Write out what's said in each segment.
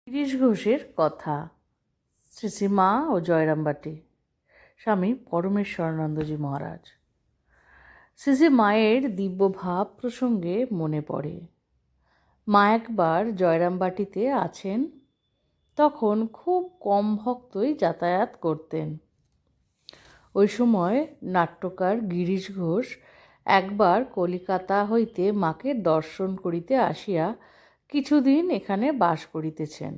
গিরিশ ঘোষের কথা। শ্রী শ্রী মা ও জয়রামবাটি। স্বামী পরমেশ্বরানন্দজি মহারাজ। শ্রী শ্রী মায়ের দিব্য ভাব প্রসঙ্গে মনে পড়ে, মা একবার জয়রামবাটিতে আছেন, তখন খুব কম ভক্তই যাতায়াত করতেন। ওই সময় নাট্যকার গিরিশ ঘোষ একবার কলিকাতা হইতে মাকে দর্শন করিতে আসিয়া কিছুদিন এখানে বাস করিতেছেন।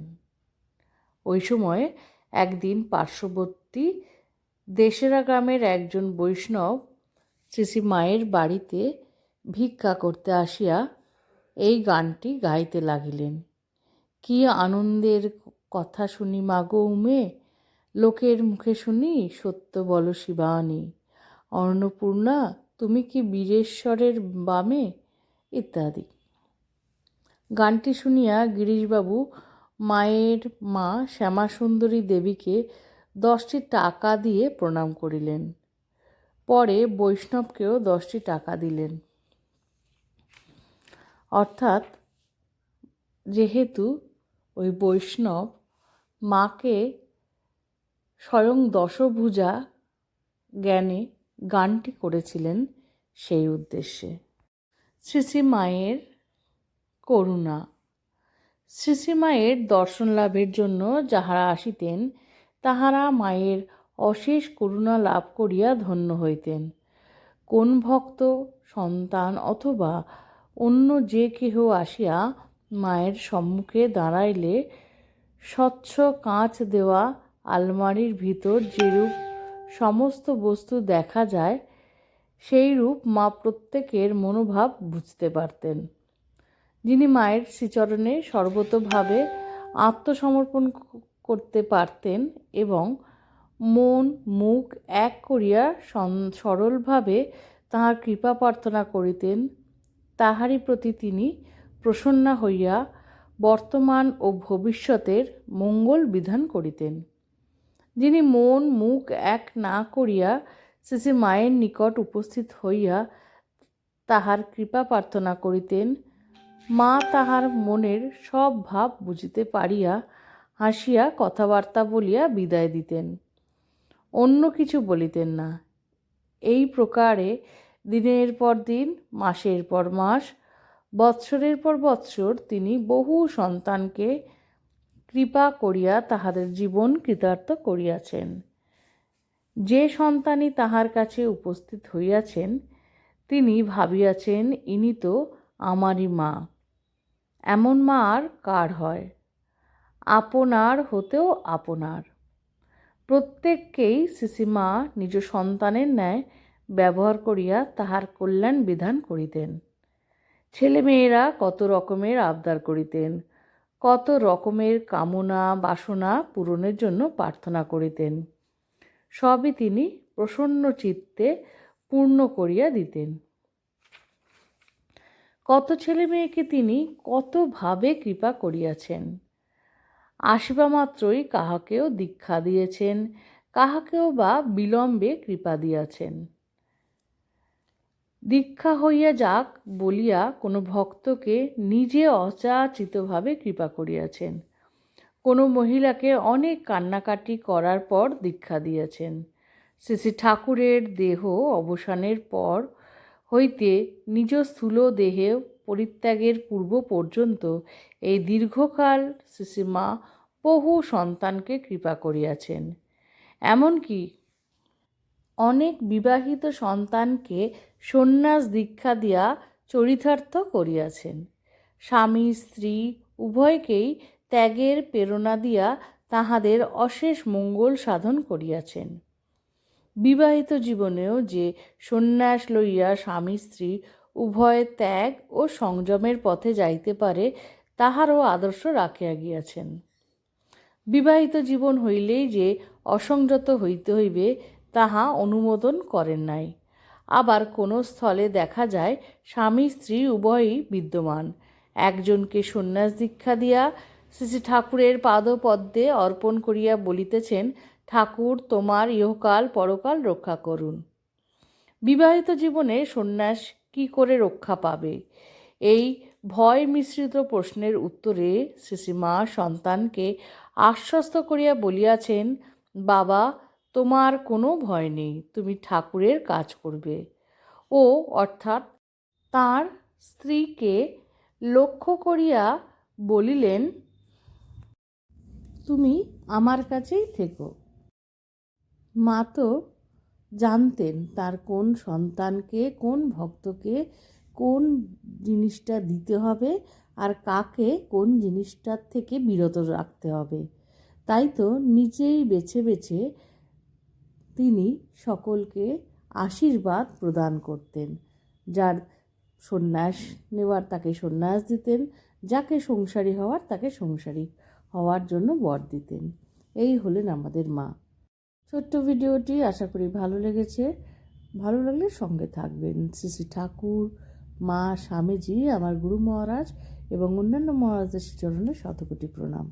ওই সময় একদিন পার্শ্ববর্তী দেশেরা গ্রামের একজন বৈষ্ণব শ্রী শ্রী মায়ের বাড়িতে ভিক্ষা করতে আসিয়া এই গানটি গাইতে লাগিলেন। কি আনন্দের কথা শুনি মাগো উমে, লোকের মুখে শুনি সত্য বলো শিবানী, অন্নপূর্ণা তুমি কি বীরেশ্বরের বামে, ইত্যাদি। গানটি শুনিয়া গিরিশবাবু মায়ের মা শ্যামাসুন্দরী দেবীকে 10টি টাকা দিয়ে প্রণাম করিলেন। পরে বৈষ্ণবকেও 10টি টাকা দিলেন। অর্থাৎ যেহেতু ওই বৈষ্ণব মাকে স্বয়ং দশভুজা জ্ঞানে গানটি করেছিলেন, সেই উদ্দেশ্যে। শ্রী শ্রী মায়ের করুণা। শ্রী শ্রী মায়ের দর্শন লাভের জন্য যাহারা আসিতেন, তাহারা মায়ের অশেষ করুণা লাভ করিয়া ধন্য হইতেন। কোন ভক্ত, সন্তান অথবা অন্য যে কেহ আসিয়া মায়ের সম্মুখে দাঁড়াইলে স্বচ্ছ কাঁচ দেওয়া আলমারির ভিতর যেরূপ সমস্ত বস্তু দেখা যায়, সেই রূপ মা প্রত্যেকের মনোভাব বুঝতে পারতেন। যিনি মায়ের শ্রীচরণে সর্বতোভাবে আত্মসমর্পণ করতে পারতেন এবং মন মুখ এক করিয়া সরলভাবে তাহার কৃপা প্রার্থনা করিতেন, তাহারই প্রতি তিনি প্রসন্না হইয়া বর্তমান ও ভবিষ্যতের মঙ্গল বিধান করিতেন। যিনি মন মুখ এক না করিয়া শ্রী শ্রী মায়ের নিকট উপস্থিত হইয়া তাহার কৃপা প্রার্থনা করিতেন, মা তাহার মনের সব ভাব বুঝিতে পারিয়া হাসিয়া কথাবার্তা বলিয়া বিদায় দিতেন, অন্য কিছু বলিতেন না। এই প্রকারে দিনের পর দিন, মাসের পর মাস, বৎসরের পর বৎসর তিনি বহু সন্তানকে কৃপা করিয়া তাহাদের জীবন কৃতার্থ করিয়াছেন। যে সন্তানই তাহার কাছে উপস্থিত হইয়াছেন, তিনি ভাবিয়াছেন ইনি তো আমারই মা। এমন মা আর কার হয়? আপনার হতেও আপনার। প্রত্যেককেই শ্রীশ্রীমা নিজ সন্তানের ন্যায় ব্যবহার করিয়া তাহার কল্যাণ বিধান করিতেন। ছেলেমেয়েরা কত রকমের আবদার করিতেন, কত রকমের কামনা বাসনা পূরণের জন্য প্রার্থনা করিতেন, সবই তিনি প্রসন্ন চিত্তে পূর্ণ করিয়া দিতেন। কত ছেলে মেয়েকে তিনি কতভাবে কৃপা করিয়াছেন। আসিবা মাত্রই কাহাকেও দীক্ষা দিয়েছেন, কাহাকেও বা বিলম্বে কৃপা দিয়াছেন। দীক্ষা হইয়া যাক বলিয়া কোনো ভক্তকে নিজে অযাচিতভাবে কৃপা করিয়াছেন। কোনো মহিলাকে অনেক কান্নাকাটি করার পর দীক্ষা দিয়েছেন। শ্রী শ্রী ঠাকুরের দেহ অবসানের পর হইতে নিজ স্থূল দেহে পরিত্যাগের পূর্ব পর্যন্ত এই দীর্ঘকাল শ্রী শ্রী মা বহু সন্তানকে কৃপা করিয়াছেন। এমনকি অনেক বিবাহিত সন্তানকে সন্ন্যাস দীক্ষা দিয়া চরিতার্থ করিয়াছেন। স্বামী স্ত্রী উভয়কেই ত্যাগের প্রেরণা দিয়া তাহাদের অশেষ মঙ্গল সাধন করিয়াছেন। বিবাহিত জীবনেও যে সন্ন্যাস লইয়া স্বামী স্ত্রী উভয় ত্যাগ ও সংযমের পথে যাইতে পারে, তাহারও আদর্শ রাখিয়া গিয়াছেন। বিবাহিত জীবন হইলেই যে অসংযত হইতে হইবে, তাহা অনুমোদন করেন নাই। আবার কোনো স্থলে দেখা যায় স্বামী স্ত্রী উভয়ই বিদ্যমান, একজনকে সন্ন্যাস দীক্ষা দিয়া শ্রী শ্রী ঠাকুরের পাদপদ্মে অর্পণ করিয়া বলিতেছেন, ঠাকুর তোমার ইহকাল পরকাল রক্ষা করুন। বিবাহিত জীবনে সন্ন্যাস কি করে রক্ষা পাবে? এই ভয় মিশ্রিত প্রশ্নের উত্তরে শ্রীশ্রীমা সন্তানকে আশ্বস্ত করিয়া বলিয়াছেন, বাবা, তোমার কোনো ভয় নেই, তুমি ঠাকুরের কাজ করবে। ও অর্থাৎ তাঁর স্ত্রীকে লক্ষ্য করিয়া বলিলেন, তুমি আমার কাছেই থেকো। মা তো জানতেন তার কোন সন্তানকে, কোন ভক্তকে কোন জিনিসটা দিতে হবে আর কাকে কোন জিনিসটার থেকে বিরত রাখতে হবে। তাই তো নিজেই বেছে বেছে তিনি সকলকে আশীর্বাদ প্রদান করতেন। যার সন্ন্যাস নেওয়ার তাকে সন্ন্যাস দিতেন, যাকে সংসারী হওয়ার তাকে সংসারী হওয়ার জন্য বর দিতেন। এই হলেন আমাদের মা। ছোট্ট ভিডিওটি আশা করি ভালো লেগেছে। ভালো লাগলে সঙ্গে থাকবেন। শ্রী শ্রী ঠাকুর, মা, স্বামীজি, আমার গুরু মহারাজ এবং অন্যান্য মহারাজদের চরণে শতকোটি প্রণাম।